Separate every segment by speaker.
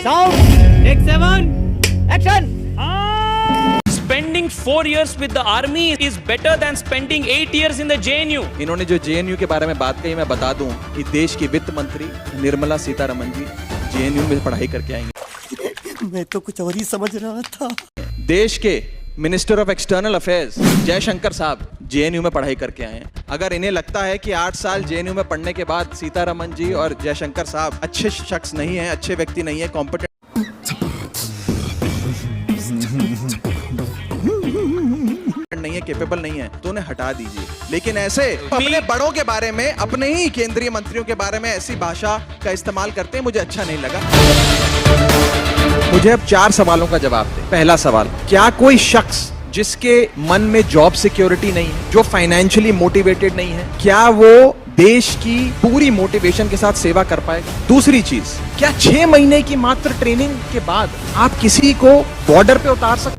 Speaker 1: Sound. Take 7. Action.
Speaker 2: Spending 4 years with the army is better than spending 8 years in the JNU.
Speaker 3: इन्होंने जो JNU के बारे में बात कही, मैं बता दूं कि देश की वित्त मंत्री निर्मला सीतारमण जी JNU में पढ़ाई करके आएंगे।
Speaker 1: मैं तो कुछ और ही समझ रहा था।
Speaker 3: देश के minister of external affairs Jaishankar साहब JNU में पढ़ाई करके आए हैं। अगर इन्हें लगता है कि 8 साल JNU में पढ़ने के बाद सीतारमण जी और जयशंकर साहब अच्छे शख्स नहीं हैं, अच्छे व्यक्ति नहीं है, कॉम्पिटेंट नहीं है, केपेबल नहीं है, तो उन्हें हटा दीजिए। लेकिन ऐसे अपने बड़ों के बारे में, अपने ही केंद्रीय मंत्रियों के बारे में ऐसी भाषा का इस्तेमाल करते हैं, मुझे अच्छा नहीं लगा। मुझे अब 4 सवालों का जवाब दे। पहला सवाल, क्या कोई शख्स जिसके मन में जॉब सिक्योरिटी नहीं है, जो फाइनेंशियली मोटिवेटेड नहीं है, क्या वो देश की पूरी मोटिवेशन के साथ सेवा कर पाएगा? दूसरी चीज, क्या 6 महीने की मात्र ट्रेनिंग के बाद आप किसी को बॉर्डर पे उतार सकते?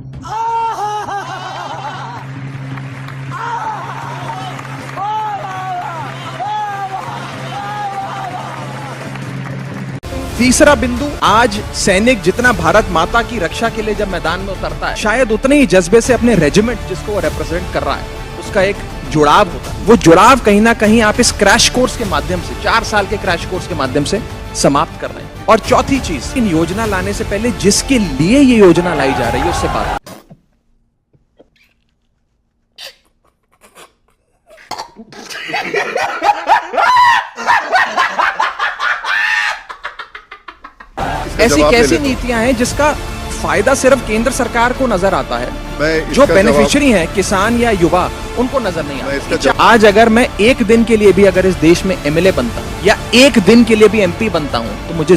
Speaker 3: तीसरा बिंदु, आज सैनिक जितना भारत माता की रक्षा के लिए जब मैदान में उतरता है, शायद उतने ही जज्बे से अपने रेजिमेंट जिसको वो रिप्रेजेंट कर रहा है उसका एक जुड़ाव होता है। वो जुड़ाव कहीं ना कहीं आप इस क्रैश कोर्स के माध्यम से, 4 साल के क्रैश कोर्स के माध्यम से समाप्त कर रहे हैं। और चौथी चीज, इन योजना लाने से पहले जिसके लिए ये योजना लाई जा रही है उससे बात। ऐसी कैसी नीतियां हैं जिसका फायदा सिर्फ केंद्र सरकार को नजर आता है, जो बेनिफिशियरी हैं किसान या युवा उनको नजर नहीं आता। आज अगर मैं एक दिन के लिए भी अगर इस देश में MLA बनता हूं या एक दिन के लिए भी MP बनता हूं तो मुझे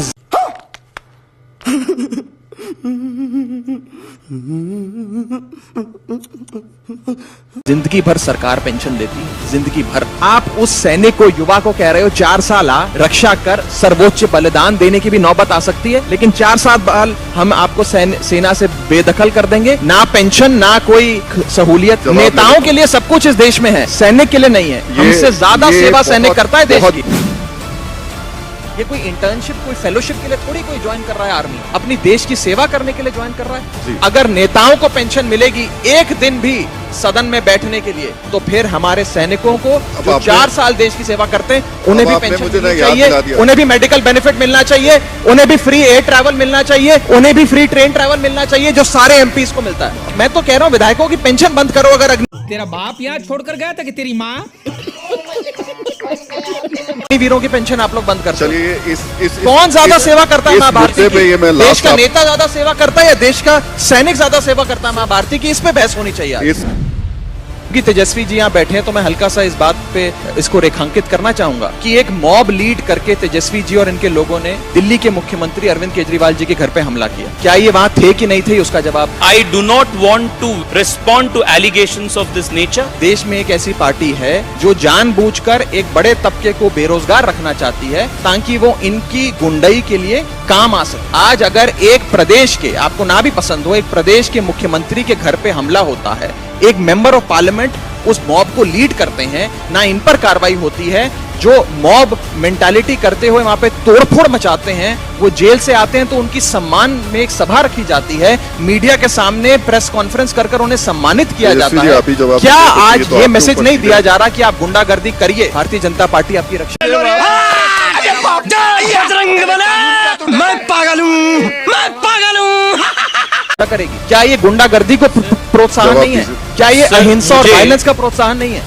Speaker 3: जिंदगी भर सरकार पेंशन देती है, जिंदगी भर। आप उस सैनिक को, युवा को कह रहे हो 4 साल रक्षा कर, सर्वोच्च बलिदान देने की भी नौबत आ सकती है, लेकिन 4 साल बाद हम आपको सेना से बेदखल कर देंगे। ना पेंशन, ना कोई सहूलियत। नेताओं के लिए सब कुछ इस देश में है, सैनिक के लिए नहीं है। हमसे ज्यादा सेवा सैनिक करता है देश की। ये कोई इंटर्नशिप, कोई फेलोशिप के लिए थोड़ी कोई ज्वाइन कर रहा है आर्मी, अपनी देश की सेवा करने के लिए ज्वाइन कर रहा है। अगर नेताओं को पेंशन मिलेगी एक दिन भी सदन में बैठने के लिए, तो फिर हमारे सैनिकों को जो 4 साल देश की सेवा करते हैं उन्हें भी पेंशन मिलनी चाहिए, उन्हें भी मेडिकल बेनिफिट मिलना चाहिए, उन्हें भी फ्री एयर ट्रैवल मिलना चाहिए, उन्हें भी फ्री ट्रेन ट्रैवल मिलना चाहिए जो सारे MPs को मिलता है। मैं तो कह रहा हूँ विधायकों की पेंशन बंद करो। अगर
Speaker 4: तेरा बाप यहाँ छोड़कर गया था कि तेरी माँ?
Speaker 3: वीरों की पेंशन आप लोग बंद कर सकते।
Speaker 5: चलिए,
Speaker 3: कौन ज्यादा सेवा करता है महाभारती की? देश का
Speaker 5: आप...
Speaker 3: नेता ज्यादा सेवा करता है या देश का सैनिक ज्यादा सेवा करता है महाभारती की? इस पे बहस होनी चाहिए। कि तेजस्वी जी यहाँ बैठे हैं तो मैं हल्का सा इस बात पे इसको रेखांकित करना चाहूंगा कि एक मॉब लीड करके तेजस्वी जी और इनके लोगों ने दिल्ली के मुख्यमंत्री अरविंद केजरीवाल जी के घर पे हमला किया। क्या ये वहां थे कि नहीं थे, उसका जवाब
Speaker 2: I do not want to respond to allegations of this nature.
Speaker 3: देश में एक ऐसी पार्टी है जो जानबूझकर एक बड़े तबके को बेरोजगार रखना चाहती है ताकि वो इनकी गुंडई के लिए काम आ सके। आज अगर एक प्रदेश के, आपको ना भी पसंद हो, एक प्रदेश के मुख्यमंत्री के घर पे हमला होता है, एक मेंबर ऑफ पार्लियामेंट उस मॉब को लीड करते हैं, ना इन पर कार्रवाई होती है। जो मॉब मेंटालिटी करते हुए वहां पे तोड़फोड़ मचाते हैं, वो जेल से आते हैं तो उनकी सम्मान में एक सभा रखी जाती है, मीडिया के सामने प्रेस कॉन्फ्रेंस कर उन्हें सम्मानित किया जाता है। क्या आज ये मैसेज नहीं दिया जा रहा कि आप गुंडागर्दी करिए, भारतीय जनता पार्टी आपकी रक्षा करेगी? क्या ये गुंडागर्दी को प्रोत्साहन नहीं है? क्या ये अहिंसा और वायलेंस का प्रोत्साहन नहीं है?